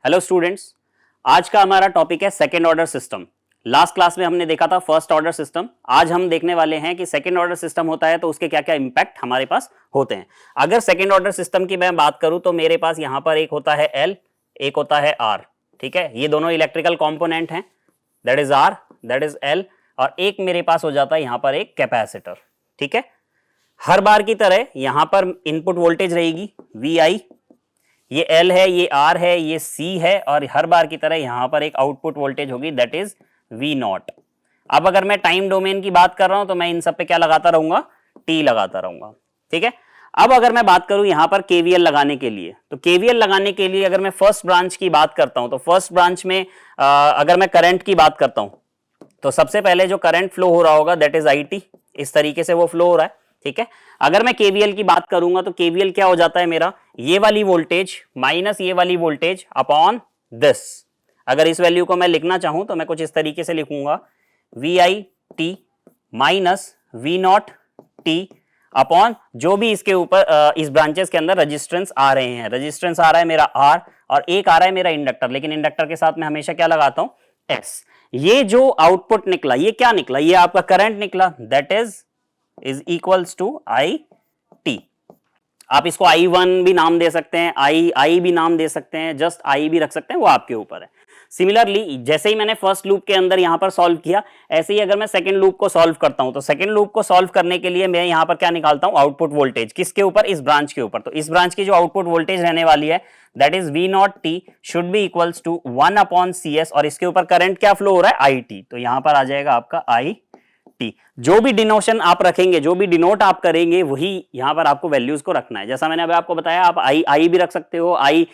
Hello students, आज का हमारा टॉपिक है second order system. Last class में हमने देखा था फर्स्ट ऑर्डर सिस्टम। आज हम देखने वाले हैं कि सेकेंड ऑर्डर सिस्टम होता है तो उसके क्या क्या इंपैक्ट हमारे पास होते हैं। अगर सेकेंड ऑर्डर सिस्टम की मैं बात करूं तो मेरे पास यहां पर एक होता है एल, एक होता है आर। ठीक है, ये दोनों इलेक्ट्रिकल कॉम्पोनेंट हैं, that is R, that is L, और एक मेरे पास हो जाता है यहां पर एक कैपेसिटर। ठीक है, हर बार की तरह यहां पर इनपुट वोल्टेज रहेगी VI, ये L है, ये R है, ये C है, और हर बार की तरह यहां पर एक आउटपुट वोल्टेज होगी दैट इज V0। अब अगर मैं टाइम डोमेन की बात कर रहा हूं तो मैं इन सब पे क्या लगाता रहूंगा, T लगाता रहूंगा। ठीक है, अब अगर मैं बात करूं यहां पर KVL लगाने के लिए, तो KVL लगाने के लिए अगर मैं फर्स्ट ब्रांच की बात करता हूं तो फर्स्ट ब्रांच में अगर मैं करंट की बात करता हूं तो सबसे पहले जो करंट फ्लो हो रहा होगा दैट इज IT, इस तरीके से वो फ्लो हो रहा है। ठीक है, अगर मैं KVL की बात करूंगा तो KVL क्या हो जाता है मेरा, ये वाली वोल्टेज माइनस ये वाली वोल्टेज अपॉन दिस। अगर इस वैल्यू को मैं लिखना चाहूं तो मैं कुछ इस तरीके से लिखूंगा, VIT माइनस V0T अपॉन जो भी इसके ऊपर इस ब्रांचेस के अंदर रेजिस्टेंस आ रहे हैं। रेजिस्टेंस आ रहा है मेरा R और एक आ रहा है मेरा इंडक्टर, लेकिन इंडक्टर के साथ मैं हमेशा क्या लगाता हूं, S। ये जो आउटपुट निकला ये क्या निकला, ये आपका करंट निकला, that is equals to IT। आप इसको I1 भी नाम दे सकते हैं, I भी नाम दे सकते हैं, जस्ट I भी रख सकते हैं, वो आपके ऊपर है। सिमिलरली जैसे ही मैंने फर्स्ट लूप के अंदर यहां पर सॉल्व किया, ऐसे ही अगर मैं सेकंड लूप को सॉल्व करता हूं तो सेकंड लूप को सॉल्व करने के लिए मैं यहां पर क्या निकालता हूं, आउटपुट वोल्टेज। किसके ऊपर, इस ब्रांच के ऊपर। तो इस ब्रांच की जो आउटपुट वोल्टेज रहने वाली है that is V0T should be equals to 1/CS, और इसके ऊपर करंट क्या फ्लो हो रहा है, IT। तो यहां पर आ जाएगा आपका IT। जो भी डिनोशन आप रखेंगे, जो भी डिनोट आप करेंगे, वही यहां पर आपको वैल्यूज को रखना है। जैसा मैंने अभी आपको बताया, आप I भी रख सकते हो, I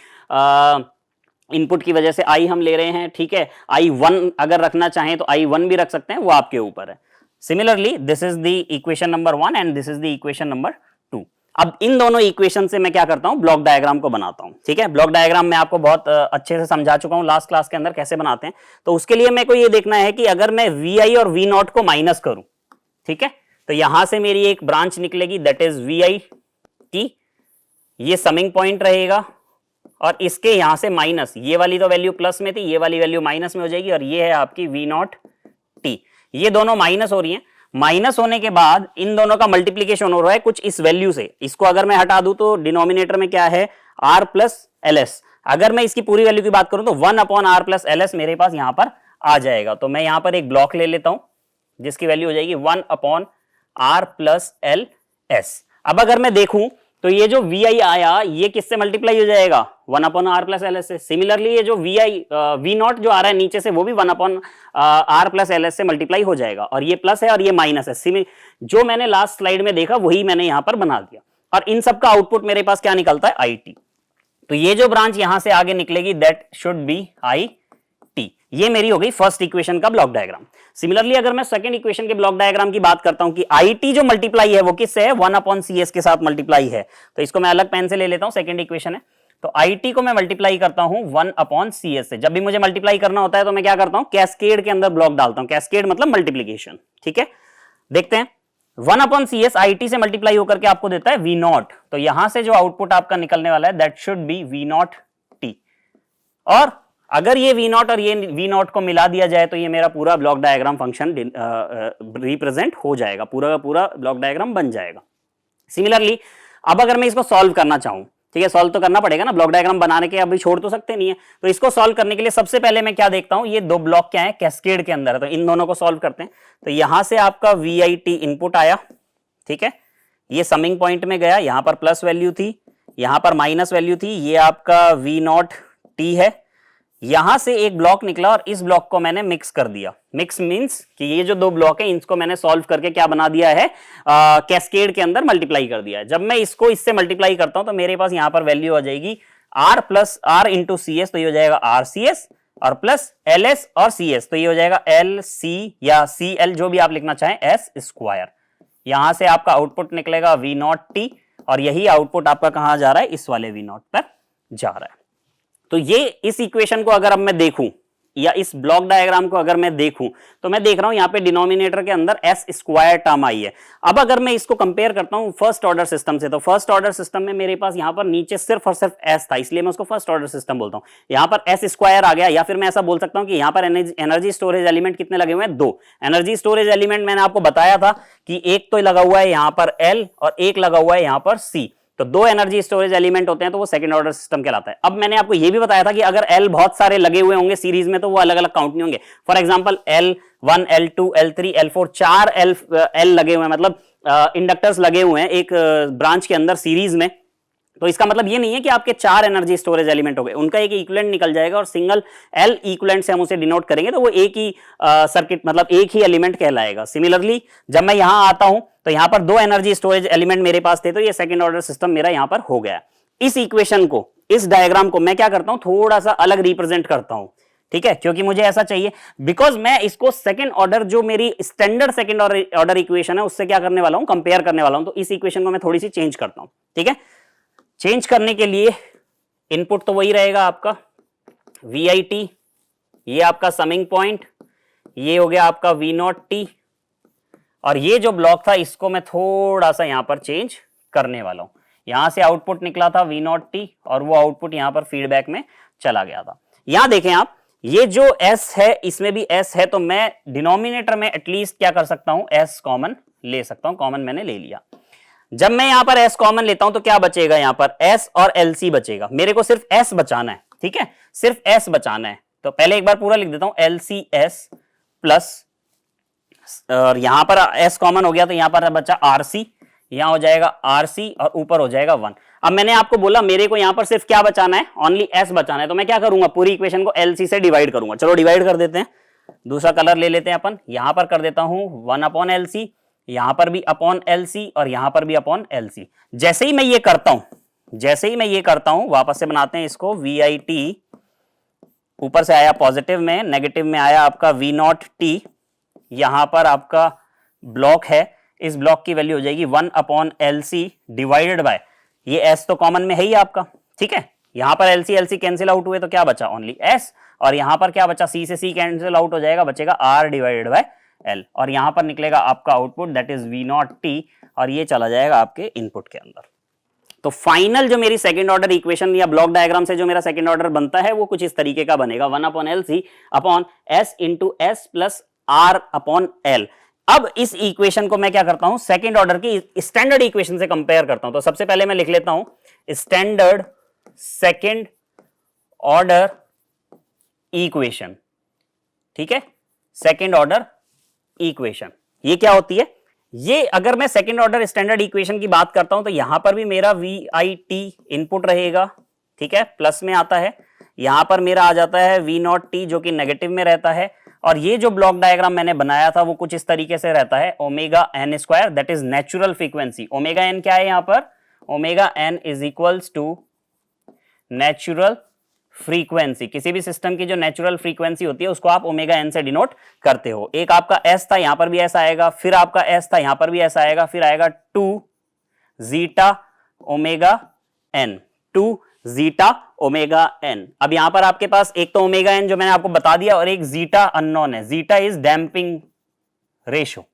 इनपुट की वजह से I हम ले रहे हैं। ठीक है, I1 अगर रखना चाहें तो I1 भी रख सकते हैं, वो आपके ऊपर है। Similarly this is the equation number 1 and this is the equation number 2। अब इन दोनों इक्वेशन से मैं क्या करता हूं, ब्लॉक डायग्राम को बनाता हूं। ठीक है, ब्लॉक डायग्राम मैं आपको बहुत अच्छे से समझा चुका हूं लास्ट क्लास के अंदर कैसे बनाते हैं। तो उसके लिए मेरे को ये देखना है कि अगर मैं VI और V0 को माइनस करूं, ठीक है, तो यहां से मेरी एक ब्रांच निकलेगी दैट इज VIT, ये समिंग पॉइंट रहेगा, और इसके यहां से माइनस, ये वाली तो वैल्यू प्लस में थी, ये वाली वैल्यू माइनस में हो जाएगी, और ये है आपकी V0T। ये दोनों माइनस हो रही हैं। माइनस होने के बाद इन दोनों का मल्टीप्लीकेशन हो रहा है कुछ इस वैल्यू से। इसको अगर मैं हटा दूं तो डिनोमिनेटर में क्या है, R प्लस LS। अगर मैं इसकी पूरी वैल्यू की बात करूं तो 1/R प्लस LS मेरे पास यहां पर आ जाएगा। तो मैं यहां पर एक ब्लॉक ले लेता हूं जिसकी वैल्यू हो जाएगी 1/R प्लस LS। अब अगर मैं देखूं तो ये जो VI आया ये किससे मल्टीप्लाई हो जाएगा, 1/R प्लस LS से। सिमिलरली ये जो V0 जो आ रहा है नीचे से, वो भी 1/R प्लस LS से मल्टीप्लाई हो जाएगा, और ये प्लस है और ये माइनस है। जो मैंने लास्ट स्लाइड में देखा वही मैंने यहां पर बना दिया, और इन सब का आउटपुट मेरे पास क्या निकलता है, IT। तो ये जो ब्रांच यहां से आगे निकलेगी दैट शुड बी IT। ये मेरी हो गई फर्स्ट इक्वेशन का ब्लॉक डायग्राम। सिमिलरली अगर मैं सेकंड इक्वेशन के ब्लॉक डायग्राम की बात करता हूं कि IT जो मल्टीप्लाई है वो किससे है, 1/CS के साथ मल्टीप्लाई है। तो इसको मैं अलग पेन से ले लेता हूं, सेकंड इक्वेशन है। तो IT को मैं मल्टीप्लाई करता हूं 1/CS से। जब भी मुझे मल्टीप्लाई करना होता है तो मैं क्या करता हूं, कैस्केड के अंदर ब्लॉक डालता हूं। कैस्केड मतलब मल्टीप्लीकेशन। ठीक है, देखते हैं 1/CS IT से मल्टीप्लाई होकर के आपको देता है V0। तो यहां से जो आउटपुट आपका निकलने वाला है दैट शुड बी V0T। और अगर ये V0 और ये V0 को मिला दिया जाए तो ये मेरा पूरा ब्लॉक डायग्राम फंक्शन रिप्रेजेंट हो जाएगा, पूरा का पूरा ब्लॉक डायग्राम बन जाएगा। सिमिलरली अब अगर मैं इसको सॉल्व करना चाहूं, ठीक है, सॉल्व तो करना पड़ेगा ना, ब्लॉक डायग्राम बनाने के अभी छोड़ तो सकते नहीं है। तो इसको सॉल्व करने के लिए सबसे पहले मैं क्या देखता हूं, ये दो ब्लॉक क्या है, कैस्केड के अंदर है, तो इन दोनों को सॉल्व करते हैं। तो यहां से आपका VIT इनपुट आया, ठीक है, ये समिंग पॉइंट में गया, यहां पर प्लस वैल्यू थी, यहां पर माइनस वैल्यू थी, ये आपका V0T है। यहां से एक ब्लॉक निकला और इस ब्लॉक को मैंने मिक्स कर दिया। मिक्स मींस कि ये जो दो ब्लॉक है इनको मैंने सॉल्व करके क्या बना दिया है, कैस्केड के अंदर मल्टीप्लाई कर दिया है। जब मैं इसको इससे मल्टीप्लाई करता हूं तो मेरे पास यहां पर वैल्यू आ जाएगी R plus R into CS, तो ये हो जाएगा RCS, और प्लस LS और CS, तो ये हो जाएगा LC या CL, जो भी आप लिखना चाहें, S स्क्वायर। यहां से आपका आउटपुट निकलेगा V0T, और यही आउटपुट आपका कहां जा रहा है, इस वाले V0 पर जा रहा है। तो ये इस इक्वेशन को अगर अब मैं देखूं, या इस ब्लॉक डायग्राम को अगर मैं देखूं तो मैं देख रहा हूं यहां पे डिनोमिनेटर के अंदर एस स्क्वायर टर्म आई है। अब अगर मैं इसको कंपेयर करता हूं फर्स्ट ऑर्डर सिस्टम से, तो फर्स्ट ऑर्डर सिस्टम में मेरे पास यहां पर नीचे सिर्फ और सिर्फ एस था, इसलिए मैं उसको फर्स्ट ऑर्डर सिस्टम बोलता हूं। यहां पर एस स्क्वायर आ गया, या फिर मैं ऐसा बोल सकता हूं कि यहां पर एनर्जी स्टोरेज एलिमेंट कितने लगे हुए हैं, 2 एनर्जी स्टोरेज एलिमेंट। मैंने आपको बताया था कि एक तो लगा हुआ है यहां पर एल और एक लगा हुआ है यहां पर सी, तो 2 एनर्जी स्टोरेज एलिमेंट होते हैं तो वो सेकंड ऑर्डर सिस्टम कहलाता है। अब मैंने आपको ये भी बताया था कि अगर एल बहुत सारे लगे हुए होंगे सीरीज में तो वो अलग अलग काउंट नहीं होंगे। For example L1 L2 L3 L4 4 L लगे हुए हैं, मतलब इंडक्टर्स लगे हुए हैं एक ब्रांच के अंदर सीरीज में, तो इसका मतलब ये नहीं है कि आपके 4 एनर्जी स्टोरेज एलिमेंट हो गए, उनका एक इक्विवेलेंट निकल जाएगा और सिंगल एल इक्विवेलेंट से हम उसे डिनोट करेंगे तो वो एक ही सर्किट मतलब एक ही एलिमेंट कहलाएगा। सिमिलरली जब मैं यहां आता हूं तो यहां पर 2 एनर्जी स्टोरेज एलिमेंट मेरे पास थे, तो ये सेकंड ऑर्डर सिस्टम मेरा यहां पर हो गया। इस इक्वेशन को, इस डायग्राम को मैं क्या करता हूं, थोड़ा सा अलग रिप्रेजेंट करता हूं, ठीक है, क्योंकि मुझे ऐसा चाहिए, बिकॉज मैं इसको सेकंड ऑर्डर जो मेरी स्टैंडर्ड सेकंड ऑर्डर इक्वेशन है उससे क्या करने वाला हूं, कंपेयर करने वाला हूं। तो इस इक्वेशन को मैं थोड़ी सी चेंज करता हूं, ठीक है। चेंज करने के लिए इनपुट तो वही रहेगा आपका VIT, ये आपका समिंग पॉइंट, ये हो गया आपका V0T, और ये जो ब्लॉक था इसको मैं थोड़ा सा यहां पर चेंज करने वाला हूं। यहां से आउटपुट निकला था V0T और वो आउटपुट यहां पर फीडबैक में चला गया था। यहां देखें आप, ये जो S है इसमें भी S है, तो मैं डिनोमिनेटर में एटलीस्ट क्या कर सकता हूं, S कॉमन ले सकता हूं। कॉमन मैंने ले लिया। जब मैं यहां पर S कॉमन लेता हूं तो क्या बचेगा, यहां पर S और LC बचेगा। मेरे को सिर्फ S बचाना है, ठीक है, सिर्फ S बचाना है। तो पहले एक बार पूरा लिख देता हूं, LCS प्लस, और यहां पर S कॉमन हो गया तो यहां पर बचा RC, यहां हो जाएगा RC और ऊपर हो जाएगा 1। अब मैंने आपको बोला मेरे को यहां पर सिर्फ क्या बचाना है, ओनली S बचाना है, तो मैं क्या करूंगा, पूरी इक्वेशन को LC से डिवाइड करूंगा। चलो डिवाइड कर देते हैं, दूसरा कलर ले लेते हैं अपन, यहां पर कर देता हूं 1/LC, यहां पर भी अपॉन LC और यहां पर भी अपॉन LC। जैसे ही मैं ये करता हूं, वापस से बनाते हैं इसको, VIT ऊपर से आया पॉजिटिव में, नेगेटिव में आया आपका V0T, यहां पर आपका ब्लॉक है, इस ब्लॉक की वैल्यू हो जाएगी 1/LC डिवाइडेड बाय, ये S तो कॉमन में है ही आपका, ठीक है। यहां पर LC कैंसिल आउट हुए तो क्या बचा, ओनली S, और यहां पर क्या बचा, C से C कैंसिल आउट हो जाएगा, बचेगा R डिवाइडेड बाय L, और यहां पर निकलेगा आपका आउटपुट दैट इज V0T, और ये चला जाएगा आपके इनपुट के अंदर। तो फाइनल जो मेरी सेकंड ऑर्डर इक्वेशन या ब्लॉक डायग्राम से जो मेरा सेकंड ऑर्डर बनता है वो कुछ इस तरीके का बनेगा, 1/LC upon S into S plus R upon L। अब इस इक्वेशन को मैं क्या करता हूं, सेकंड ऑर्डर की स्टैंडर्ड इक्वेशन से कंपेयर करता हूं। तो सबसे पहले मैं लिख लेता हूं स्टैंडर्ड सेकंड ऑर्डर इक्वेशन, ठीक है, सेकंड ऑर्डर इक्वेशन। ये क्या होती है, ये अगर मैं सेकंड ऑर्डर स्टैंडर्ड इक्वेशन की बात करता हूं तो यहां पर भी मेरा VIT इनपुट रहेगा, ठीक है, प्लस में आता है, यहां पर मेरा आ जाता है V0T जो कि नेगेटिव में रहता है, और ये जो ब्लॉक डायग्राम मैंने बनाया था वो कुछ इस तरीके से रहता है, omega n square that is natural frequency. Omega n क्या है, यहां पर omega n is equals to natural frequency. किसी भी सिस्टम की जो नेचुरल फ्रीक्वेंसी होती है उसको आप ओमेगा एन से डिनोट करते हो। एक आपका एस था, यहां पर भी ऐसा आएगा, फिर आपका एस था, यहां पर भी ऐसा आएगा, फिर आएगा 2 zeta omega n, 2 zeta omega N. अब यहां पर आपके पास एक तो ओमेगा एन जो मैंने आपको बता दिया और एक जीटा अननोन है। Zeta is damping ratio,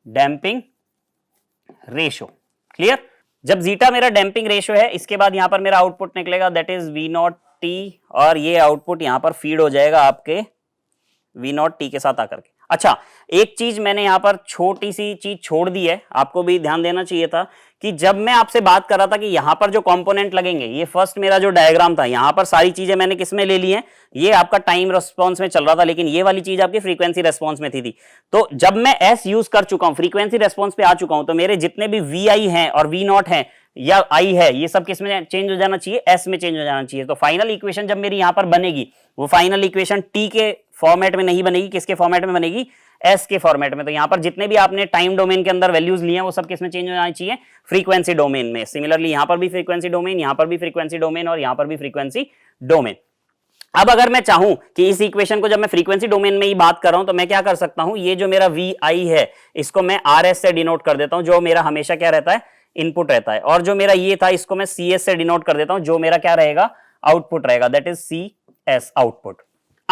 damping ratio, clear. जब जीटा मेरा डैम्पिंग रेशो है, इसके बाद यहां पर मेरा आउटपुट निकलेगा दैट इज V0T, और ये आउटपुट यहां पर फीड हो जाएगा आपके V0T के साथ आकर के। अच्छा, एक चीज मैंने यहां पर छोटी सी चीज छोड़ दी है, आपको भी ध्यान देना चाहिए था कि जब मैं आपसे बात कर रहा था कि यहां पर जो कंपोनेंट लगेंगे, ये फर्स्ट मेरा जो डायग्राम था, यहां पर सारी चीजें मैंने किस में ले ली हैं, ये आपका टाइम रिस्पॉन्स में चल रहा था, लेकिन ये वाली चीज आपकी फ्रीक्वेंसी रेस्पॉन्स में थी। तो जब मैं एस यूज कर चुका हूं, फ्रीक्वेंसी रेस्पॉन्स पे आ चुका हूं, तो मेरे जितने भी VI हैं और V0 हैं या I है, ये सब किस में चेंज हो जाना चाहिए, S में चेंज हो जाना चाहिए। तो फाइनल इक्वेशन जब मेरी यहां पर बनेगी, वो फाइनल इक्वेशन T के फॉर्मेट में नहीं बनेगी, किसके फॉर्मेट में बनेगी, S के फॉर्मेट में। तो यहां पर जितने भी आपने टाइम डोमेन के अंदर वैल्यूज लिए हैं वो सब किसमें चेंज हो जाना चाहिए, फ्रीक्वेंसी डोमेन में। सिमिलरली यहां पर भी फ्रीक्वेंसी डोमेन, यहां पर भी फ्रीक्वेंसी डोमेन और यहां पर भी फ्रीक्वेंसी डोमेन। अब अगर मैं चाहूं कि इस इक्वेशन को जब मैं फ्रीक्वेंसी डोमेन में ही बात कर रहा हूं तो मैं क्या कर सकता हूं, ये जो मेरा VI है इसको मैं RS से डिनोट कर देता हूं, जो मेरा हमेशा क्या रहता है, इनपुट रहता है, और जो मेरा ये था इसको मैं CS से डिनोट कर देता हूं, जो मेरा क्या रहेगा, आउटपुट रहेगा, दैट इज CS आउटपुट।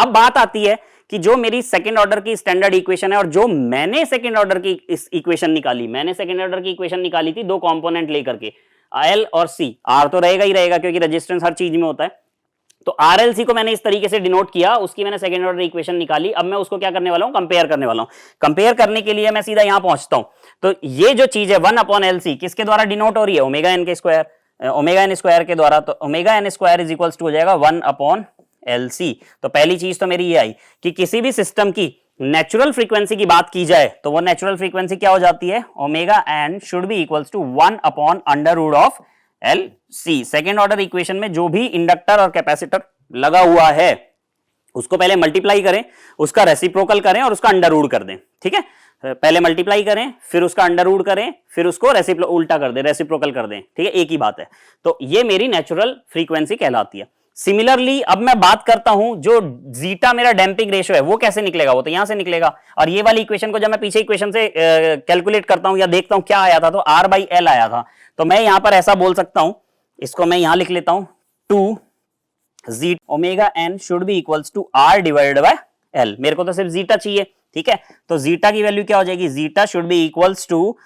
अब बात आती है कि जो मेरी सेकंड ऑर्डर की स्टैंडर्ड इक्वेशन है और जो मैंने सेकंड ऑर्डर की इस इक्वेशन निकाली, मैंने सेकंड ऑर्डर की इक्वेशन निकाली थी दो कंपोनेंट लेकर के, एल और सी। आर तो रहेगा ही रहेगा क्योंकि रेजिस्टेंस हर चीज में होता है, तो आरएलसी को मैंने इस तरीके से डिनोट किया, उसकी मैंने सेकंड ऑर्डर इक्वेशन निकाली। अब मैं उसको क्या करने वाला हूं, कंपेयर करने वाला हूं। कंपेयर करने के लिए मैं सीधा यहां पहुंचता हूं, तो ये जो चीज है 1/LC किसके द्वारा डिनोट हो रही है, ओमेगा एन के स्क्वायर, ओमेगा एन स्क्वायर के द्वारा। तो omega n square is equals to हो जाएगा 1/LC। तो पहली चीज तो मेरी ये आई कि किसी भी सिस्टम की नेचुरल फ्रीक्वेंसी की बात की जाए तो वो नेचुरल फ्रीक्वेंसी क्या हो जाती है, omega n should be equals to 1/√LC। Second order equation में जो भी इंडक्टर और कैपेसिटर लगा हुआ है उसको पहले मल्टीप्लाई करें, उसका रेसिप्रोकल करें और उसका अंडर रूट कर दें। ठीक है, पहले मल्टीप्लाई करें, फिर उसका अंडर रूट करें, फिर उसको उल्टा कर दें, रेसिप्रोकल कर दें। ठीक है, एक ही बात है। तो ये मेरी नेचुरल फ्रीक्वेंसी कहलाती है। सिमिलरली अब मैं बात करता हूं जो जीटा मेरा डैम्पिंग रेशियो है वो कैसे निकलेगा, वो तो यहां से निकलेगा। और ये वाली इक्वेशन को जब मैं पीछे इक्वेशन से कैलकुलेट करता हूं या देखता हूं क्या आया था, तो R/L आया था। तो मैं यहां पर ऐसा बोल सकता हूं, इसको मैं यहां लिख लेता हूं, 2 omega n should be equals to R divided by L। मेरे को तो सिर्फ जीटा चाहिए। ठीक है, तो जीटा की वैल्यू क्या हो जाएगी, zeta should be equals to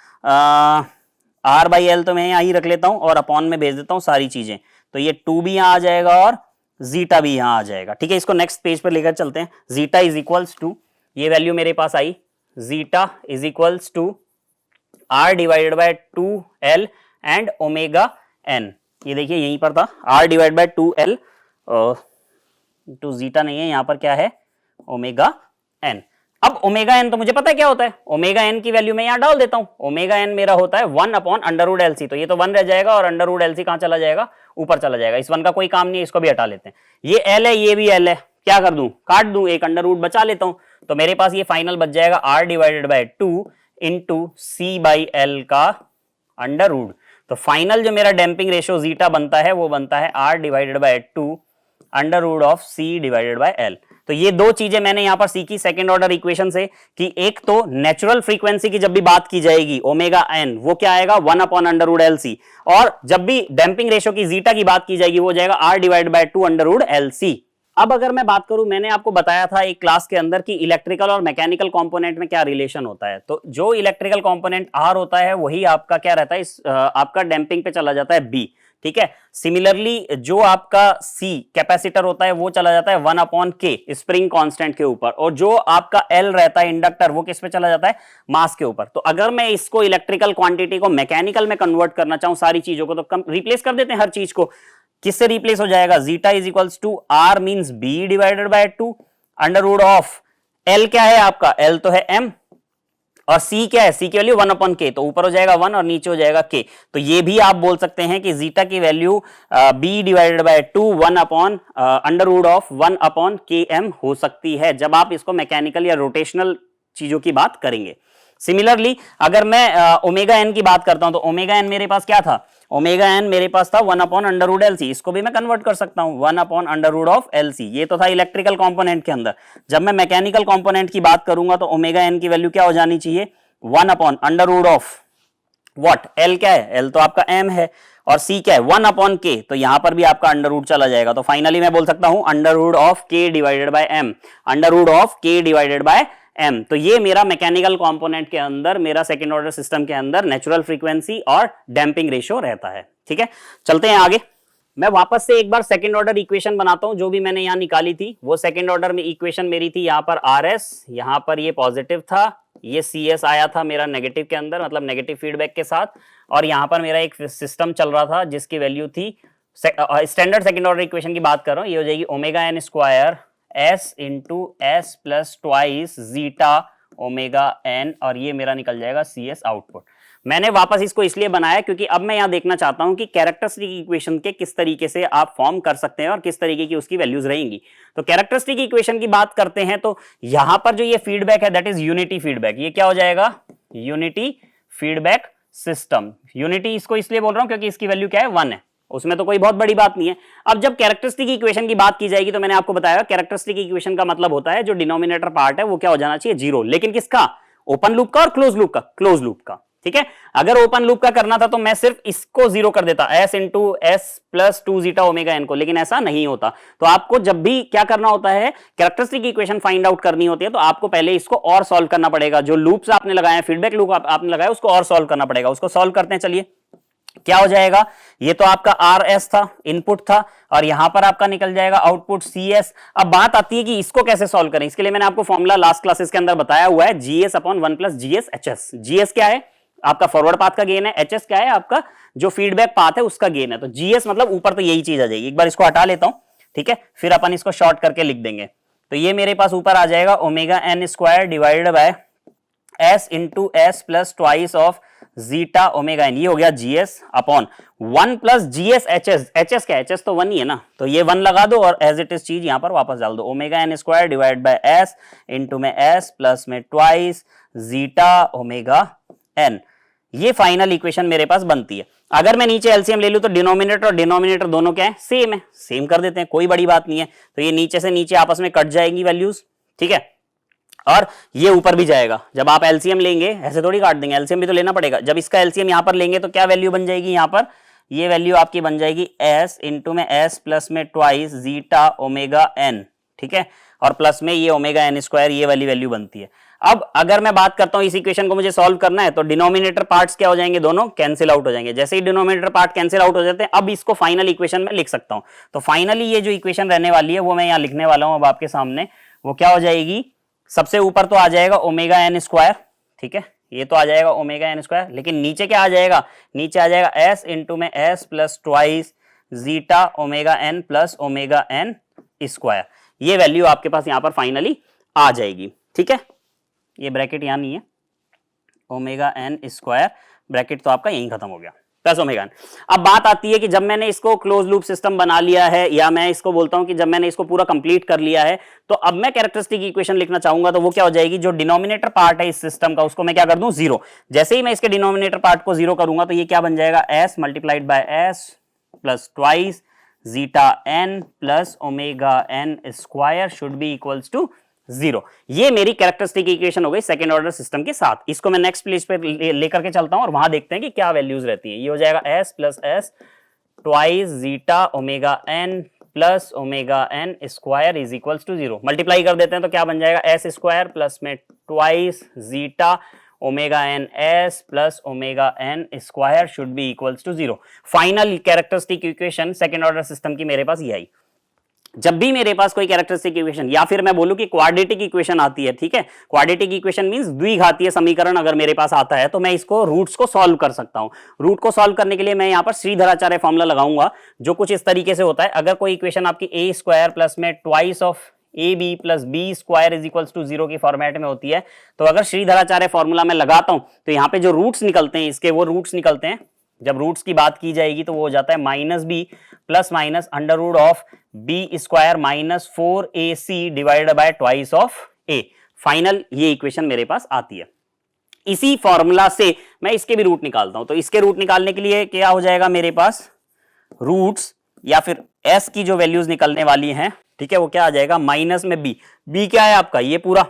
R/L। तो मैं यहां ही रख लेता हूं और अपॉन में भेज देता हूं सारी चीजें। तो ये 2 भी यहां आ जाएगा और जीटा भी यहां आ जाएगा। ठीक है, इसको नेक्स्ट पेज पर लेकर चलते हैं। जीटा इज इक्वल्स टू, ये वैल्यू मेरे पास आई, zeta is equals to R divided by 2L and omega N. ये देखिए यहीं पर था, R divide by 2L, two zeta नहीं है, यहां पर क्या है, ओमेगा एन। अब ओमेगा एन तो मुझे पता है क्या होता है, ओमेगा एन की वैल्यू मैं यहां डाल देता हूं। ओमेगा एन मेरा होता है 1/√LC। तो ये तो 1 रह जाएगा और √LC कहां चला जाएगा, ऊपर चला जाएगा। इस 1 का कोई काम नहीं है, इसको भी हटा लेते हैं। ये L है, ये भी L है, क्या कर दूं, काट दूं, एक अंडर रूट बचा लेता हूं। तो मेरे पास ये फाइनल बच जाएगा R divided by 2 into C/L का अंडर रूट। तो फाइनल जो मेरा डैम्पिंग रेशियो जीटा बनता है वो बनता है R divided by 2 under root of C divided by L। तो ये दो चीजें मैंने यहां पर सीखी सेकंड ऑर्डर इक्वेशन से, कि एक तो नेचुरल फ्रीक्वेंसी की जब भी बात की जाएगी ओमेगा एन वो क्या आएगा, 1/√LC। और जब भी डैम्पिंग रेशियो की जीटा की बात की जाएगी वो जाएगा R डिवाइड बाय 2/√LC। अब अगर मैं बात करूं, मैंने आपको बताया था एक क्लास के अंदर कि इलेक्ट्रिकल और मैकेनिकल कंपोनेंट में क्या रिलेशन होता है। तो जो इलेक्ट्रिकल कंपोनेंट R होता है वही आपका क्या रहता है, आपका डैम्पिंग पे चला जाता है B। ठीक है, सिमिलरली जो आपका C कैपेसिटर होता है वो चला जाता है 1/K स्प्रिंग कांस्टेंट के ऊपर, और जो आपका L रहता है इंडक्टर वो किस पे चला जाता है, मास के ऊपर। तो अगर मैं इसको इलेक्ट्रिकल क्वांटिटी को मैकेनिकल में कन्वर्ट करना चाहूं सारी चीजों को, तो रिप्लेस कर देते हैं हर चीज को। किससे रिप्लेस हो जाएगा, zeta is equals to R means B divided by 2 under root of L। क्या है आपका, L तो है M, और C क्या है, C की वैल्यू 1/K, तो ऊपर हो जाएगा 1 और नीचे हो जाएगा K। तो ये भी आप बोल सकते हैं कि जीटा की value B divided by 2 under root of 1/Km हो सकती है जब आप इसको मैकेनिकल या रोटेशनल चीजों की बात करेंगे। सिमिलरली अगर मैं ओमेगा एन की बात करता हूं, तो ओमेगा एन मेरे पास क्या था, ओमेगा एन मेरे पास था 1/√LC। इसको भी मैं कन्वर्ट कर सकता हूं 1/√LC। ये तो था इलेक्ट्रिकल कंपोनेंट के अंदर। जब मैं मैकेनिकल कंपोनेंट की बात करूंगा तो ओमेगा एन की वैल्यू क्या हो जानी चाहिए, 1/√ऑफ व्हाट, L क्या है, L तो आपका M है, और C क्या है 1/K। तो यहां पर भी आपका अंडर रूट चला जाएगा। तो फाइनली मैं बोल सकता हूं under root of K divided by M, under root of K divided by M। तो ये मेरा मैकेनिकल कंपोनेंट के अंदर, मेरा सेकंड ऑर्डर सिस्टम के अंदर नेचुरल फ्रीक्वेंसी और डैम्पिंग रेशियो रहता है। ठीक है, चलते हैं आगे। मैं वापस से एक बार सेकंड ऑर्डर इक्वेशन बनाता हूं, जो भी मैंने यहां निकाली थी वो सेकंड ऑर्डर में इक्वेशन मेरी थी यहां पर RS, यहां पर ये पॉजिटिव था, ये CS आया था मेरा नेगेटिव के अंदर, मतलब नेगेटिव फीडबैक के साथ, और यहां पर मेरा एक सिस्टम चल रहा था जिसकी वैल्यू थी, स्टैंडर्ड सेकंड ऑर्डर इक्वेशन की बात कर रहा हूं, ये हो जाएगी omega n square S into S plus twice zeta omega n, और ये मेरा निकल जाएगा CS आउटपुट। मैंने वापस इसको इसलिए बनाया क्योंकि अब मैं यहां देखना चाहता हूं कि कैरेक्टरिस्टिक इक्वेशन के किस तरीके से आप फॉर्म कर सकते हैं और किस तरीके की उसकी वैल्यूज रहेंगी। तो कैरेक्टरिस्टिक इक्वेशन की बात करते हैं, तो यहां पर जो ये फीडबैक है दैट इज यूनिटी फीडबैक। ये क्या हो जाएगा, यूनिटी फीडबैक सिस्टम। यूनिटी इसको इसलिए बोल रहा हूं क्योंकि इसकी वैल्यू क्या है, 1 है, उसमें तो कोई बहुत बड़ी बात नहीं है। अब जब कैरेक्टरिस्टिक इक्वेशन की बात की जाएगी तो मैंने आपको बताया कैरेक्टरिस्टिक इक्वेशन का मतलब होता है जो डिनोमिनेटर पार्ट है वो क्या हो जाना चाहिए, 0। लेकिन किसका, ओपन लूप का और क्लोज लूप का, क्लोज लूप का। ठीक है। अगर ओपन लूप का करना था तो मैं सिर्फ इसको जीरो कर देता, s into S plus 2 zeta omega n को, लेकिन ऐसा नहीं होता। तो आपको जब भी क्या करना होता है, कैरेक्टरिस्टिक इक्वेशन फाइंड आउट करनी होती है, तो आपको पहले इसको और सॉल्व करना पड़ेगा। जो लूप्स आपने लगाए, फीडबैक लूप आपने लगाया, उसको और सॉल्व करना पड़ेगा। उसको सॉल्व करते हैं, चलिए। क्या हो जाएगा, ये तो आपका आर एस था, इनपुट था, और यहां पर आपका निकल जाएगा आउटपुट सी एस। अब बात आती है कि इसको कैसे सॉल्व करें। इसके लिए मैंने आपको फॉर्मूला लास्ट क्लासेस के अंदर बताया हुआ है, GS upon 1 plus GS HS. GS क्या है, आपका फॉरवर्ड पाथ का गेन है, एचएस क्या है, आपका जो फीडबैक पाथ है उसका गेन है। तो जीएस मतलब ऊपर तो यही चीज आ जाएगी। एक बार इसको हटा लेता हूं, ठीक है, फिर अपन इसको शॉर्ट करके लिख देंगे। तो ये मेरे पास ऊपर आ जाएगा omega n square divided by S into S plus twice of zeta omega N, ये हो गया GS upon 1 plus GS HS. HS क्या है, एचएस तो 1 ही है ना, तो ये 1 लगा दो और एज इट इज चीज यहां पर वापस डाल दो। Omega n square divide by S into में एस प्लस में ट्वाइस जीटा ओमेगा एन। ये फाइनल इक्वेशन मेरे पास बनती है। अगर मैं नीचे एलसीएम ले लूं तो डिनोमिनेटर और डिनोमिनेटर दोनों क्या है, सेम है, सेम कर देते हैं, कोई बड़ी बात नहीं है। तो ये नीचे से नीचे आपस में कट जाएंगी वैल्यूज, ठीक है, और ये ऊपर भी जाएगा। जब आप एलसीएम लेंगे, ऐसे थोड़ी काट देंगे, एलसीएम भी तो लेना पड़ेगा। जब इसका एलसीएम यहां पर लेंगे तो क्या वैल्यू बन जाएगी, यहां पर ये वैल्यू आपकी बन जाएगी एस इंटू में एस प्लस में ट्वाइस जीटा ओमेगा एन, ठीक है, और प्लस में ये ओमेगा एन स्क्वायर, ये वाली वैल्यू बनती है। अब अगर मैं बात करता हूं इस इक्वेशन को मुझे सॉल्व करना है, तो डिनोमिनेटर पार्ट्स क्या हो जाएंगे, दोनों कैंसिल आउट हो जाएंगे। जैसे ही डिनोमिनेटर पार्ट कैंसिल आउट हो जाते हैं, अब इसको फाइनल इक्वेशन में लिख सकता हूं। तो फाइनली ये जो इक्वेशन रहने वाली है वो मैं यहां लिखने वाला हूं अब आपके सामने। वो क्या हो जाएगी, सबसे ऊपर तो आ जाएगा ओमेगा एन स्क्वायर, ठीक है, ये तो आ जाएगा ओमेगा एन स्क्वायर, लेकिन नीचे क्या आ जाएगा, नीचे आ जाएगा एस इंटू में S plus twice zeta omega N plus omega n square. ये वैल्यू आपके पास यहां पर फाइनली आ जाएगी, ठीक है। ये ब्रैकेट यहां नहीं है, ओमेगा एन स्क्वायर ब्रैकेट तो आपका यहीं खत्म हो गया, प्लस ओमेगा एन। अब बात आती है कि जब मैंने इसको क्लोज लूप सिस्टम बना लिया है, या मैं इसको बोलता हूं कि जब मैंने इसको पूरा कंप्लीट कर लिया है, तो अब मैं कैरेक्टरिस्टिक इक्वेशन लिखना चाहूंगा, तो वो क्या हो जाएगी, जो डिनोमिनेटर पार्ट है इस सिस्टम का उसको मैं क्या कर दूं, जीरो। जैसे ही मैं इसके डिनोमिनेटर पार्ट को जीरो करूंगा तो ये क्या बन जाएगा, S multiplied by S plus twice zeta n plus omega n square should be equals to zero. ये मेरी कैरेक्टरिस्टिक इक्वेशन हो गई सेकंड ऑर्डर सिस्टम के साथ। इसको मैं नेक्स्ट प्लेस पे लेकर के चलता हूं और वहां देखते हैं कि क्या वैल्यूज रहती है। ये हो जाएगा S plus S twice zeta omega N plus omega n square is equals to zero. Multiply कर देते हैं तो क्या बन जाएगा, एस स्क्वायर प्लस में twice zeta omega n S plus omega n square should be equals to zero. Final characteristic equation second order system की मेरे पास ये आई। जब भी मेरे पास कोई कैरेक्टरिस्टिक इक्वेशन या फिर मैं बोलूं कि क्वाड्रेटिक इक्वेशन आती है, ठीक है, क्वाड्रेटिक इक्वेशन मींस द्विघातीय समीकरण अगर मेरे पास आता है, तो मैं इसको रूट्स को सॉल्व कर सकता हूं। रूट को सॉल्व करने के लिए मैं यहां पर श्रीधराचार्य फॉर्मूला लगाऊंगा, जो कुछ इस तरीके से होता है। अगर कोई इक्वेशन आपकी ए स्क्वायर प्लस में twice of A B plus B square is equals to zero की फॉर्मेट में होती है, तो अगर श्रीधराचार्य फॉर्मूला में लगाता हूं तो यहाँ पे जो रूट्स निकलते हैं इसके, वो रूट्स निकलते हैं, जब रूट्स की बात की जाएगी तो वो हो जाता है minus B plus minus under root of B square minus 4ac divided by twice of A. Final ये इक्वेशन मेरे पास आती है। इसी फॉर्मूला से मैं इसके भी रूट निकालता हूं। तो इसके रूट निकालने के लिए क्या हो जाएगा मेरे पास, रूट्स या फिर s की जो वैल्यूज निकलने वाली हैं, ठीक है, वो क्या आ जाएगा, माइनस में b। b क्या है आपका, ये पूरा,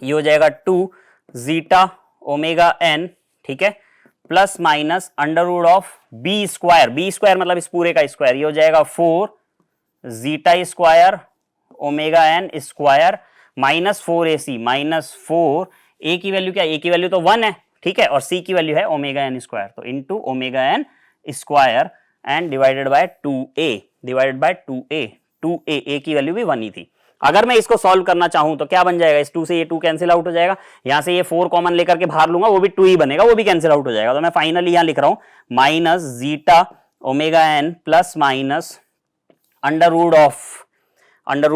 ये हो जाएगा 2 जीटा ओमेगा n, ठीक है, plus minus under root of B square मतलब इस पूरे का स्क्वायर, ये हो जाएगा 4 zeta square omega n square minus 4ac minus 4 a की वैल्यू क्या, a की वैल्यू तो 1 है, ठीक है, और c की वैल्यू है ओमेगा एन स्क्वायर, तो into omega n square and divided by 2a divided by 2a a की वैल्यू भी 1 ही थी। अगर मैं इसको सॉल्व करना चाहूं तो क्या बन जाएगा, इस 2 से ये 2 कैंसिल आउट हो जाएगा, यहां से ये 4 कॉमन लेकर के बाहर लूंगा, वो भी 2 ही बनेगा, वो भी कैंसिल आउट हो जाएगा। तो मैं फाइनली यहां लिख रहा हूं minus zeta omega N plus minus under root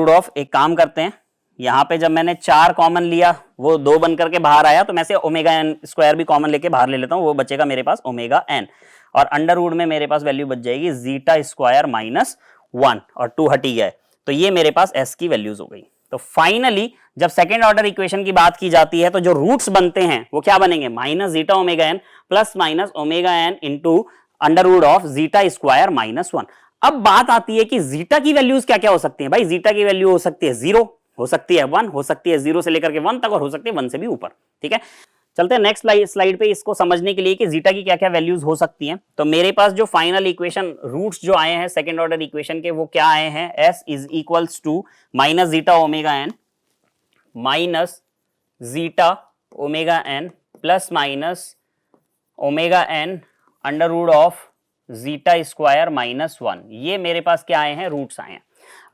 of एक काम करते हैं, यहां पे जब मैंने 4 कॉमन लिया वो 2 बन करके बाहर आया, तो मैं से ओमेगा एन स्क्वायर भी कॉमन लेके बाहर ले लेता हूं, वो बचेगा मेरे पास ओमेगा एन, और अंडर रूट में मेरे पास वैल्यू बच जाएगी जीटा स्क्वायर माइनस 1 और 2 हटी गए, तो ये मेरे पास s की वैल्यूज हो गई। तो फाइनली जब सेकेंड ऑर्डर इक्वेशन की बात की जाती है तो जो रूट्स बनते हैं वो क्या बनेंगे, minus zeta omega N plus minus omega n into under root of zeta square minus 1। अब बात आती है कि जीटा की वैल्यूज क्या क्या हो सकती है। भाई जीटा की वैल्यू हो सकती है 0, हो सकती है 1, हो सकती है 0 से लेकर के 1 तक, और हो सकती है 1 से भी ऊपर, ठीक है। चलते हैं नेक्स्ट स्लाइड पे इसको समझने के लिए कि जीटा की क्या क्या वैल्यूज हो सकती हैं। तो मेरे पास जो फाइनल इक्वेशन रूट्स जो आए हैं सेकंड ऑर्डर इक्वेशन के वो क्या आए हैं, s is equals to minus zeta omega n minus zeta omega N plus minus omega N under root of zeta square minus 1। ये मेरे पास क्या आए हैं, रूट्स आए हैं।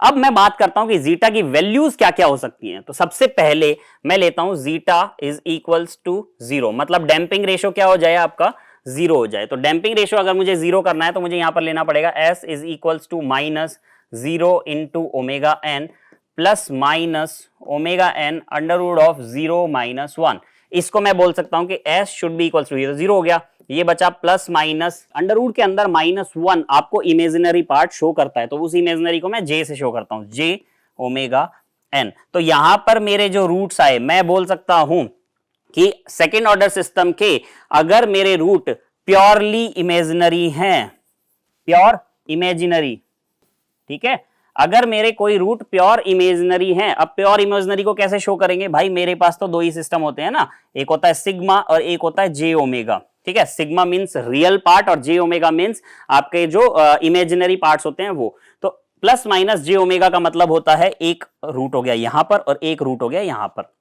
अब मैं बात करता हूं कि जीटा की वैल्यूज क्या क्या हो सकती हैं। तो सबसे पहले मैं लेता हूं जीटा इज इक्वल्स टू 0, मतलब डैम्पिंग रेशो क्या हो जाए आपका 0 हो जाए। तो डैम्पिंग रेशो अगर मुझे 0 करना है तो मुझे यहां पर लेना पड़ेगा s is equals to minus 0 into omega N plus minus omega N under root of 0 minus 1। इसको मैं बोल सकता हूं कि s should be equals to 0 हो गया, ये बचा प्लस माइनस अंडर रूट के अंदर माइनस 1 आपको इमेजिनरी पार्ट शो करता है, तो उस इमेजिनरी को मैं j से शो करता हूं, j ओमेगा n। तो यहां पर मेरे जो रूट्स आए मैं बोल सकता हूं कि सेकेंड ऑर्डर सिस्टम के अगर मेरे रूट प्योरली इमेजिनरी हैं, प्योर इमेजिनरी, ठीक है, अगर मेरे कोई रूट प्योर इमेजिनरी हैं। अब प्योर इमेजिनरी को कैसे शो करेंगे भाई, मेरे पास तो दो ही सिस्टम होते हैं ना, एक होता है सिग्मा और एक होता है जे ओमेगा, ठीक है। सिग्मा मींस रियल पार्ट और जे ओमेगा मींस आपके जो इमेजिनरी पार्ट्स होते हैं वो। तो प्लस माइनस जे ओमेगा का मतलब होता है एक रूट हो गया यहां पर और एक रूट हो गया यहां पर,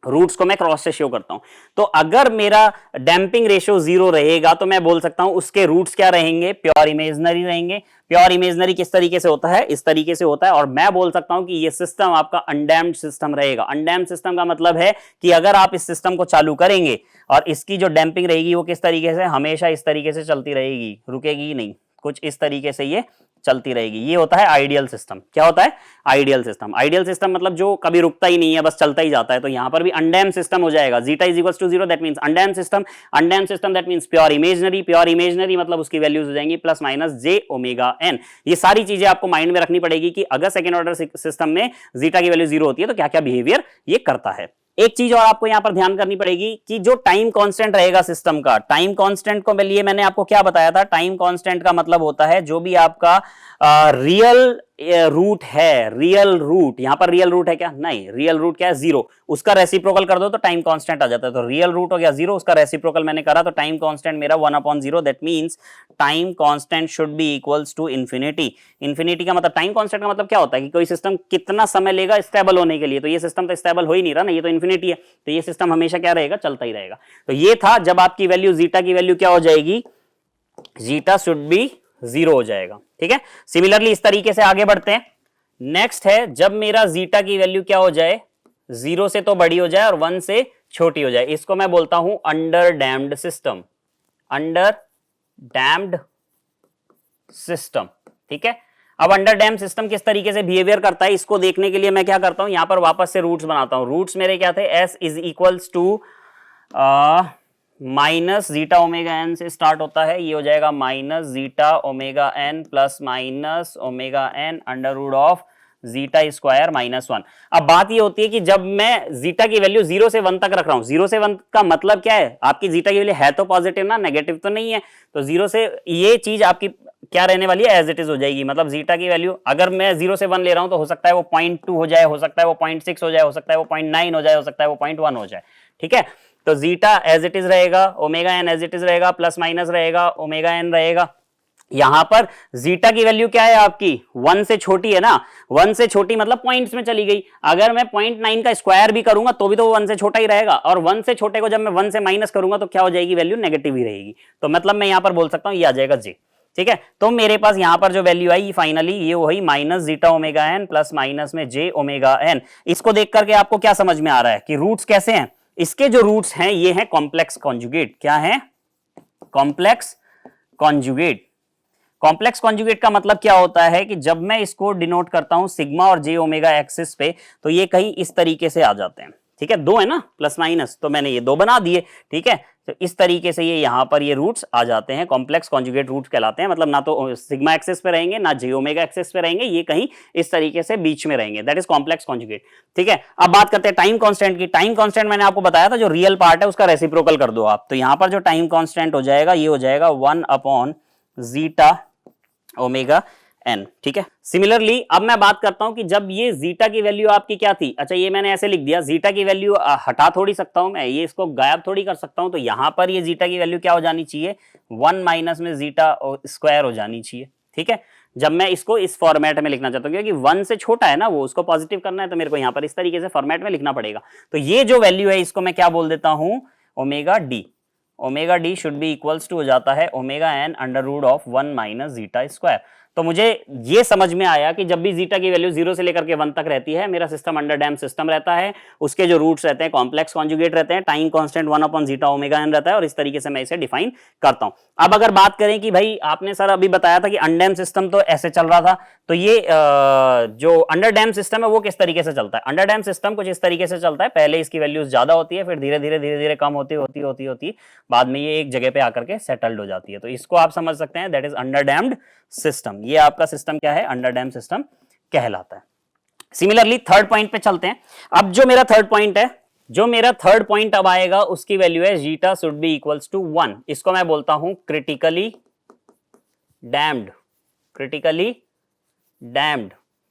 रूट्स को मैं क्रॉस से शो करता हूं। तो अगर मेरा डैम्पिंग रेशियो 0 रहेगा तो मैं बोल सकता हूं उसके रूट्स क्या रहेंगे, प्योर इमेजिनरी रहेंगे। प्योर इमेजिनरी किस तरीके से होता है, इस तरीके से होता है। और मैं बोल सकता हूं कि ये सिस्टम आपका अनडैम्ड सिस्टम रहेगा। अनडैम्ड सिस्टम का मतलब है कि अगर आप इस सिस्टम को चालू करेंगे और इसकी जो डैम्पिंग रहेगी वो किस तरीके से, हमेशा इस तरीके से चलती रहेगी, रुकेगी नहीं, कुछ इस तरीके से ये चलती रहेगी। ये होता है आइडियल सिस्टम। क्या होता है, आइडियल सिस्टम। आइडियल सिस्टम मतलब जो कभी रुकता ही नहीं है, बस चलता ही जाता है। तो यहां पर भी अनडैम्ड सिस्टम हो जाएगा, zeta is equals to 0 that means undamped system. Undamped system that means pure imaginary. Pure imaginary मतलब उसकी वैल्यूज हो जाएंगी plus minus j omega N. ये सारी चीजें आपको माइंड में रखनी पड़ेगी कि अगर सेकंड ऑर्डर सिस्टम में जीटा की वैल्यू 0 होती है तो क्या क्या बिहेवियर ये करता है। एक चीज और आपको यहां पर ध्यान करनी पड़ेगी कि जो टाइम कांस्टेंट रहेगा सिस्टम का, टाइम कांस्टेंट को लिए मैंने आपको क्या बताया था, टाइम कांस्टेंट का मतलब होता है जो भी आपका रियल रूट है, रियल रूट, यहां पर रियल रूट है क्या, नहीं, रियल रूट क्या है 0, उसका रेसिप्रोकल कर दो तो टाइम कांस्टेंट आ जाता है। तो रियल रूट हो गया 0, उसका रेसिप्रोकल मैंने करा तो टाइम कांस्टेंट मेरा 1/0, that means time constant should be equals to infinity. Infinity का मतलब, टाइम कांस्टेंट का मतलब क्या होता है कि कोई सिस्टम कितना समय लेगा स्टेबल होने के लिए। तो ये सिस्टम तो स्टेबल हो ही नहीं रहा ना, ये तो इंफिनिटी है, तो ये सिस्टम हमेशा क्या रहेगा, चलता ही रहेगा। तो ये था जब आपकी वैल्यू जीटा की वैल्यू क्या हो जाएगी, जीटा शुड बी 0 हो जाएगा, ठीक है। सिमिलरली इस तरीके से आगे बढ़ते हैं। नेक्स्ट है जब मेरा जीटा की वैल्यू क्या हो जाए, 0 से तो बड़ी हो जाए और 1 से छोटी हो जाए, इसको मैं बोलता हूं under damped system. Under damped system, ठीक है। अब अंडर डैम्ड सिस्टम किस तरीके से बिहेवियर करता है इसको देखने के लिए मैं क्या करता हूं, यहां पर वापस से रूट्स बनाता हूं। रूट्स मेरे क्या थे, s is equals to minus zeta omega n से स्टार्ट होता है, ये हो जाएगा minus zeta omega N plus minus omega N under root of zeta square minus 1। अब बात ये होती है कि जब मैं जीटा की वैल्यू 0 से 1 तक रख रहा हूं, 0 से 1 का मतलब क्या है, आपकी जीटा की वैल्यू है तो पॉजिटिव ना, नेगेटिव तो नहीं है। तो 0 से ये चीज आपकी क्या रहने वाली है, एज इट इज हो जाएगी। मतलब जीटा की वैल्यू अगर मैं 0 से 1 ले रहा हूं तो हो सकता है वो 0.2 हो जाए, हो सकता है वो 0.6 हो जाए, हो सकता है वो 0.9 हो जाए, हो सकता है वो 0.1 हो जाए, ठीक है। तो जीटा एज इट इज रहेगा, omega n as it is रहेगा, प्लस माइनस रहेगा, ओमेगा एन रहेगा। यहां पर जीटा की वैल्यू क्या है आपकी, 1 से छोटी है ना, 1 से छोटी मतलब पॉइंट्स में चली गई। अगर मैं 0.9 का स्क्वायर भी करूंगा तो भी तो 1 से छोटा ही रहेगा, और 1 से छोटे को जब मैं 1 से माइनस करूंगा तो क्या हो जाएगी, वैल्यू नेगेटिव ही रहेगी। तो मतलब मैं यहां पर बोल सकता हूं ये आ जाएगा जे, ठीक है। तो मेरे पास यहां पर जो वैल्यू आई फाइनली ये वही minus zeta omega N plus minus में जे ओमेगा एन। इसको देख करके आपको क्या समझ में आ रहा है कि रूट्स कैसे हैं, इसके जो रूट्स हैं ये हैं कॉम्प्लेक्स कॉन्जुगेट। क्या है, कॉम्प्लेक्स कॉन्जुगेट। कॉम्प्लेक्स कॉन्जुगेट का मतलब क्या होता है कि जब मैं इसको डिनोट करता हूं सिग्मा और जे ओमेगा एक्सिस पे तो ये कहीं इस तरीके से आ जाते हैं, ठीक है। दो है ना प्लस माइनस, तो मैंने ये दो बना दिए, ठीक है। तो इस तरीके से ये यहां पर ये रूट्स आ जाते हैं, कॉम्प्लेक्स कॉन्जुगेट रूट्स कहलाते हैं। मतलब ना तो सिग्मा एक्सिस पे रहेंगे ना जे ओमेगा एक्सिस पे रहेंगे, ये कहीं इस तरीके से बीच में रहेंगे, दैट इज कॉम्प्लेक्स कॉन्जुगेट, ठीक है। अब बात करते हैं टाइम कांस्टेंट की। टाइम कांस्टेंट मैंने आपको बताया था जो रियल पार्ट है उसका रेसिप्रोकल कर दो आप, तो यहां पर जो टाइम कांस्टेंट हो जाएगा ये हो जाएगा 1 अपॉन जीटा ओमेगा एन, ठीक है। सिमिलरली अब मैं बात करता हूं कि जब ये जीटा की वैल्यू आपकी क्या थी, अच्छा ये मैंने ऐसे लिख दिया, जीटा की वैल्यू हटा थोड़ी सकता हूं मैं, ये इसको गायब थोड़ी कर सकता हूं, तो यहां पर ये जीटा की वैल्यू क्या हो जानी चाहिए, 1 माइनस में जीटा स्क्वायर हो जानी चाहिए, ठीक है। जब मैं इसको इस फॉर्मेट में लिखना चाहता हूं, क्योंकि 1 से छोटा है ना वो, उसको पॉजिटिव करना है, तो मेरे को यहां पर इस तरीके से फॉर्मेट में लिखना पड़ेगा। तो ये जो वैल्यू है इसको मैं क्या बोल देता हूं, omega d. Omega d should be equals to हो जाता है omega N under root of 1 minus zeta square. तो मुझे ये समझ में आया कि जब भी जीटा की वैल्यू 0 से लेकर के 1 तक रहती है, मेरा सिस्टम अंडर डैम सिस्टम रहता है, उसके जो रूट्स रहते हैं कॉम्प्लेक्स कॉन्जुगेट रहते हैं, time constant 1 upon zeta omega n रहता है, और इस तरीके से मैं इसे डिफाइन करता हूं। अब अगर बात करें कि भाई आपने सर अभी बताया था कि अनडैम सिस्टम तो ऐसे चल रहा था, तो ये जो अंडर डैम सिस्टम है वो किस तरीके से चलता है, अंडर डैम सिस्टम कुछ इस तरीके से चलता है, पहले इसकी वैल्यूज ज्यादा होती है, फिर धीरे धीरे कम होती बाद में ये एक जगह पे आकर के सेटल्ड हो जाती है। तो इसको आप समझ सकते हैं, that is under damped system. ये आपका सिस्टम क्या है, अंडर डैम सिस्टम कहलाता है। सिमिलरली थर्ड पॉइंट पे चलते हैं। अब जो मेरा थर्ड पॉइंट अब आएगा, उसकी वैल्यू है zeta should be equals to 1। इसको मैं बोलता हूं क्रिटिकली डैम्ड,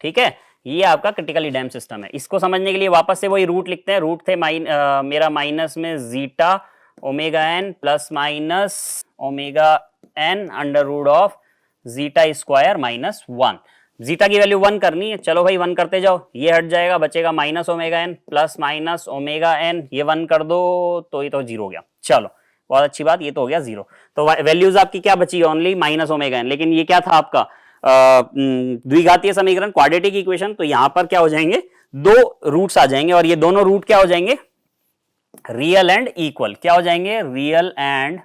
ठीक है। ये आपका क्रिटिकली डैम्ड सिस्टम है। इसको समझने के लिए वापस से वही रूट लिखते हैं। रूट थे मेरा माइनस में zeta omega N plus minus omega N under root of zeta square minus 1। Zeta की वैल्यू 1 करनी है, चलो भाई 1 करते जाओ, ये हट जाएगा, बचेगा minus omega N plus minus omega N, ये 1 कर दो तो ये तो 0 हो गया। चलो बहुत अच्छी बात, ये तो हो गया 0। तो वैल्यूज आपकी क्या बची, ओनली माइनस ओमेगा एन। लेकिन ये क्या था आपका द्विघातीय समीकरण, क्वाड्रेटिक इक्वेशन, तो यहां पर क्या हो जाएंगे, 2 रूट्स आ जाएंगे, और ये दोनों रूट क्या हो जाएंगे, रियल एंड इक्वल। क्या हो जाएंगे, real and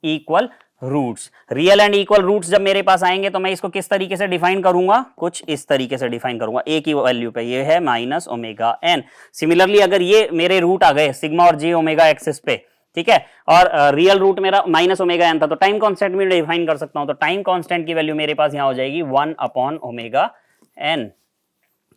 equal roots. Real and equal roots जब मेरे पास आएंगे तो मैं इसको किस तरीके से डिफाइन करूंगा, कुछ इस तरीके से डिफाइन करूंगा, ए की वैल्यू पे, ये है माइनस ओमेगा एन। सिमिलरली अगर ये मेरे रूट आ गए सिग्मा और जे ओमेगा एक्सिस पे, ठीक है, और रियल रूट मेरा माइनस ओमेगा एन था, तो टाइम कांस्टेंट में डिफाइन कर सकता हूं। तो टाइम कांस्टेंट की वैल्यू मेरे पास यहां हो जाएगी 1 अपॉन ओमेगा एन,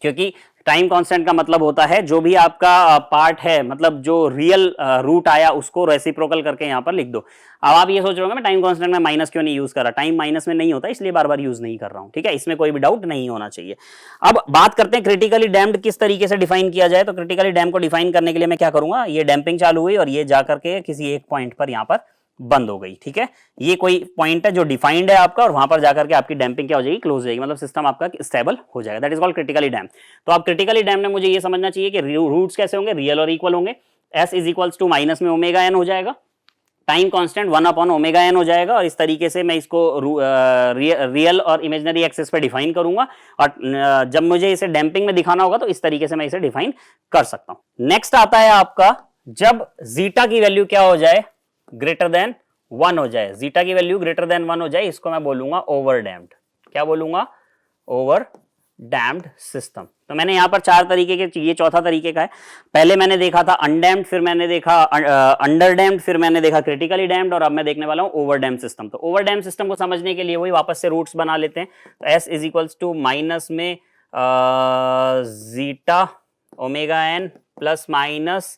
क्योंकि टाइम कांस्टेंट का मतलब होता है जो भी आपका पार्ट है, मतलब जो रियल रूट आया उसको रेसिप्रोकल करके यहां पर लिख दो। अब आप ये सोच रहे होंगे मैं टाइम कांस्टेंट में माइनस क्यों नहीं यूज कर रहा, टाइम माइनस में नहीं होता इसलिए बार बार यूज नहीं कर रहा हूं, ठीक है, इसमें कोई भी डाउट नहीं होना चाहिए। अब बात करते हैं क्रिटिकली डैम्ड किस तरीके से डिफाइन किया जाए। तो क्रिटिकली डैम्ड को डिफाइन करने के लिए मैं क्या करूंगा, ये डैम्पिंग चालू हुई और ये जाकर के किसी एक पॉइंट पर यहां पर बंद हो गई, ठीक है। ये कोई पॉइंट है जो डिफाइंड है आपका, और वहां पर जाकर के आपकी डैम्पिंग क्या हो जाएगी, क्लोज हो जाएगी, मतलब सिस्टम आपका स्टेबल हो जाएगा। That is called critically damp. तो आप क्रिटिकली डैम्प में मुझे ये समझना चाहिए कि रूट्स कैसे होंगे, रियल और इक्वल होंगे, s is equals to minus में ओमेगा एन हो जाएगा, time constant 1 upon omega n हो जाएगा, और इस तरीके से मैं इसको रियल और इमेजिनरी एक्सिस पे डिफाइन करूंगा। और जब मुझे इसे डैम्पिंग में दिखाना होगा तो इस तरीके से मैं इसे डिफाइन कर सकता हूं। नेक्स्ट आता है आपका, जब जीटा की वैल्यू क्या हो जाए, ग्रेटर देन 1 हो जाए, जीटा की वैल्यू ग्रेटर देन 1 हो जाए, इसको मैं बोलूंगा ओवर डैम्प्ड। क्या बोलूंगा, ओवर डैम्प्ड सिस्टम। तो मैंने यहां पर 4 तरीके के, ये चौथा तरीके का है। पहले मैंने देखा था अनडैम्प्ड, फिर मैंने देखा अंडर डैम्प्ड, फिर मैंने देखा क्रिटिकली डैम्प्ड, और अब मैं देखने वाला हूं ओवर डैम्प्ड सिस्टम। तो ओवर डैम्प्ड सिस्टम को समझने के लिए वही वापस से रूट्स बना लेते हैं। तो S is equals to minus में zeta omega N plus minus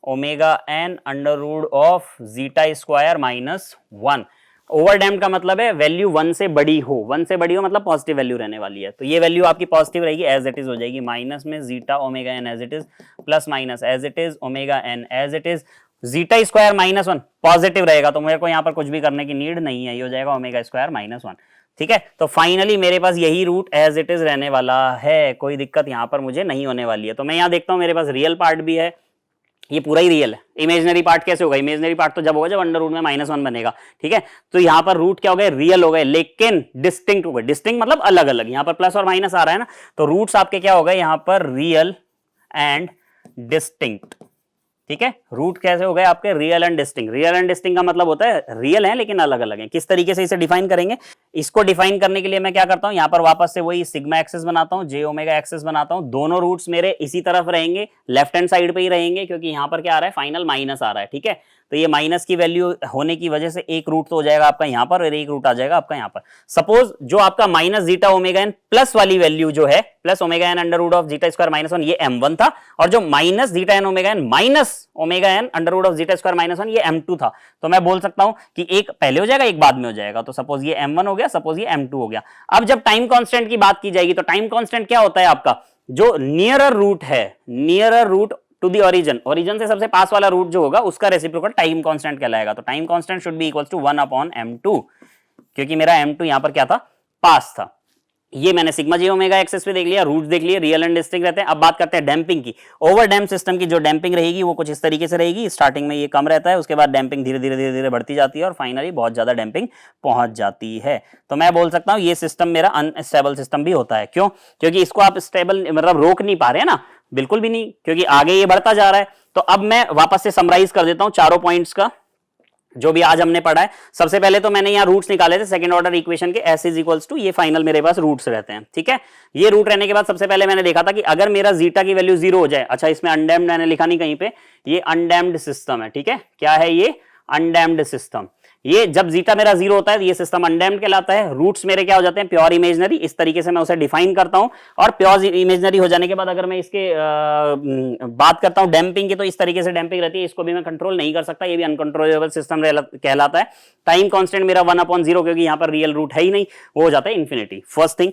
omega N under root of zeta square minus 1। Over damped का मतलब है वैल्यू 1 से बड़ी हो, 1 से बड़ी हो मतलब पॉजिटिव वैल्यू रहने वाली है। तो ये वैल्यू आपकी पॉजिटिव रहेगी, एज इट इज हो जाएगी, माइनस में zeta omega n as it is plus minus as it is omega n as it is zeta square minus 1 positive रहेगा, तो मेरे को यहाँ पर कुछ भी करने की नीड नहीं है, ये हो जाएगा ओमेगा स्क्वायर माइनस 1, ठीक है। तो फाइनली मेरे पास यही रूट एज इट इज रहने वाला है, कोई दिक्कत यहाँ पर मुझे नहीं होने वाली है। तो मैं यहाँ देखता हूँ मेरे पास रियल पार्ट भी है, ये पूरा ही रियल है। इमेजिनरी पार्ट कैसे होगा, इमेजिनरी पार्ट तो जब होगा जब अंडर रूट में -1 बनेगा, ठीक है। तो यहाँ पर रूट क्या हो गए, रियल हो गए, लेकिन डिस्टिंक्ट हो गए। डिस्टिंक्ट मतलब अलग अलग, यहाँ पर प्लस और माइनस आ रहा है ना, तो रूट्स आपके क्या हो गए यहाँ पर, रियल एंड डिस्टिंक्ट, ठीक है। रूट कैसे हो गए आपके, real and distinct. Real and distinct का मतलब होता है रियल है लेकिन अलग अलग है। किस तरीके से इसे डिफाइन करेंगे, इसको डिफाइन करने के लिए मैं क्या करता हूं, यहां पर वापस से वही सिग्मा एक्सिस बनाता हूं, जे ओमेगा एक्सिस बनाता हूं। दोनों रूट्स मेरे इसी तरफ रहेंगे, लेफ्ट हैंड साइड पे ही रहेंगे, क्योंकि यहां पर क्या आ रहा है, फाइनल माइनस आ रहा है, ठीक है। तो ये माइनस की वैल्यू होने की वजह से एक रूट तो हो जाएगा आपका यहाँ पर और एक रूट आ जाएगा आपका यहाँ पर। सपोज जो आपका minus zeta omega N plus वाली वैल्यू जो है, plus omega N under root of zeta square minus 1, ये m1 था, और जो minus zeta n omega n minus omega N under root of zeta square minus 1, ये m2 था। तो मैं बोल सकता हूं कि एक पहले हो जाएगा एक बाद में हो जाएगा। तो सपोज ये m1 हो गया गया, सपोज ये m2 हो गया। अब जब टाइम कांस्टेंट की बात की जाएगी तो टाइम कांस्टेंट क्या होता है आपका, जो नियरर रूट है, nearer root to the origin, origin से सबसे पास वाला रूट जो होगा उसका रेसिप्रोकल टाइम कांस्टेंट कहलाएगा। तो time constant should be equal to 1/m2, क्योंकि मेरा m2 यहां पर क्या था, पास था। ये मैंने सिग्मा जे ओमेगा एक्सेस पे देख लिया, रूट्स देख लिए, रियल एंड डिस्टिंक्ट रहते हैं। अब बात करते हैं डैम्पिंग की। ओवर डैम्प सिस्टम की जो डैम्पिंग रहेगी वो कुछ इस तरीके से रहेगी, स्टार्टिंग में ये कम रहता है, उसके बाद डैम्पिंग धीरे धीरे धीरे धीरे बढ़ती जाती है और फाइनली बहुत ज्यादा डैम्पिंग पहुंच जाती है। तो मैं बोल सकता हूं ये सिस्टम मेरा अनस्टेबल सिस्टम भी होता है। क्यों? क्योंकि इसको आप स्टेबल मतलब रोक नहीं पा रहे हैं ना, बिल्कुल भी नहीं, क्योंकि आगे ये बढ़ता जा रहा है। तो अब मैं वापस से समराइज कर देता हूं चारों पॉइंट्स का जो भी आज हमने पढ़ा है। सबसे पहले तो मैंने यहां रूट्स निकाले थे सेकंड ऑर्डर इक्वेशन के, s इज इक्वल्स टू, ये फाइनल मेरे पास रूट्स रहते हैं, ठीक है। ये रूट रहने के बाद सबसे पहले मैंने देखा था कि अगर मेरा जीटा की वैल्यू 0 हो जाए, अच्छा इसमें अनडैम्ड मैंने लिखा नहीं कहीं पे, ये अनडैम्ड सिस्टम है, ठीक है। क्या है ये? Undamped system. ये जब जीटा मेरा 0 होता है तो ये सिस्टम अनडैम्ड कहलाता है। रूट्स मेरे क्या हो जाते हैं? Pure imaginary. इस तरीके से मैं उसे डिफाइन करता हूं। और प्योर इमेजनरी हो जाने के बाद अगर मैं इसके बात करता हूं डैम्पिंग की, तो इस तरीके से डैम्पिंग रहती है, इसको भी मैं कंट्रोल नहीं कर सकता, ये भी अनकंट्रोलेबल सिस्टम कहलाता है। टाइम कांस्टेंट मेरा 1/0, क्योंकि यहां पर रियल रूट है ही नहीं, वो हो जाता है infinity. First thing.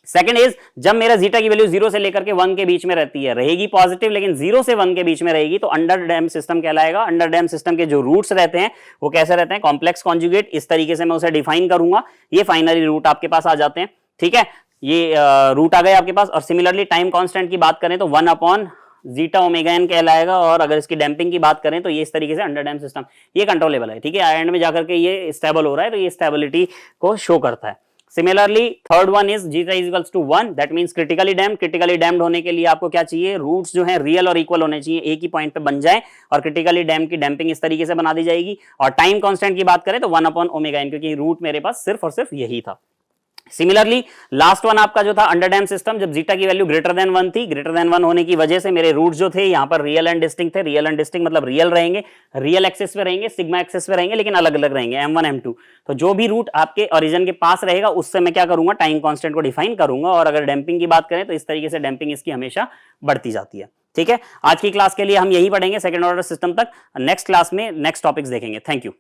Second is, जब मेरा जीटा की वैल्यू 0 से लेकर के 1 के बीच में रहती है, रहेगी पॉजिटिव, लेकिन 0 से 1 के बीच में रहेगी, तो अंडर डैम सिस्टम कहलाएगा। अंडर डैम सिस्टम के जो रूट्स रहते हैं वो कैसे रहते हैं? Complex conjugate. इस तरीके से मैं उसे डिफाइन करूंगा, ये फाइनली रूट आपके पास आ जाते हैं, ठीक है। ये रूट आ गए आपके पास। और सिमिलरली टाइम कांस्टेंट की बात करें तो 1/जीटा ओमेगा एन कहलाएगा। और अगर इसकी डैम्पिंग की बात करें तो ये इस तरीके से अंडर डैम सिस्टम, ये कंट्रोलेबल है, ठीक है। एंड में जाकर के ये स्टेबल हो रहा है, तो ये स्टेबिलिटी को शो करता है। Similarly third one is zeta is equals to 1, that means critically damped. Critically damped होने के लिए आपको क्या चाहिए? रूट्स जो है रियल और इक्वल होने चाहिए, एक ही पॉइंट पे बन जाए। और क्रिटिकली डैम्ड की डैम्पिंग इस तरीके से बना दी जाएगी। और टाइम कांस्टेंट की बात करें तो 1/ओमेगा एन, क्योंकि रूट मेरे पास सिर्फ और सिर्फ यही था। सिमिलरली लास्ट वन आपका जो था अंडर डैम सिस्टम, जब जीटा की वैल्यू ग्रेटर देन 1 थी, ग्रेटर देन 1 होने की वजह से मेरे रूट्स जो थे यहाँ पर रियल एंड डिस्टिंक्ट थे। रियल एंड डिस्टिंक्ट मतलब रियल रहेंगे, रियल एक्सेस पे रहेंगे, सिग्मा एक्सेस पे रहेंगे, लेकिन अलग अलग रहेंगे, m1 m2। तो जो भी रूट आपके ओरिजिन के पास रहेगा उससे मैं क्या करूंगा? टाइम कांस्टेंट को डिफाइन करूंगा। और अगर डैम्पिंग की बात करें तो इस तरीके से डैम्पिंग इसकी हमेशा बढ़ती जाती है, ठीक है। आज की क्लास के लिए हम यही पढ़ेंगे सेकंड ऑर्डर सिस्टम तक। नेक्स्ट क्लास में नेक्स्ट टॉपिक्स देखेंगे। Thank you.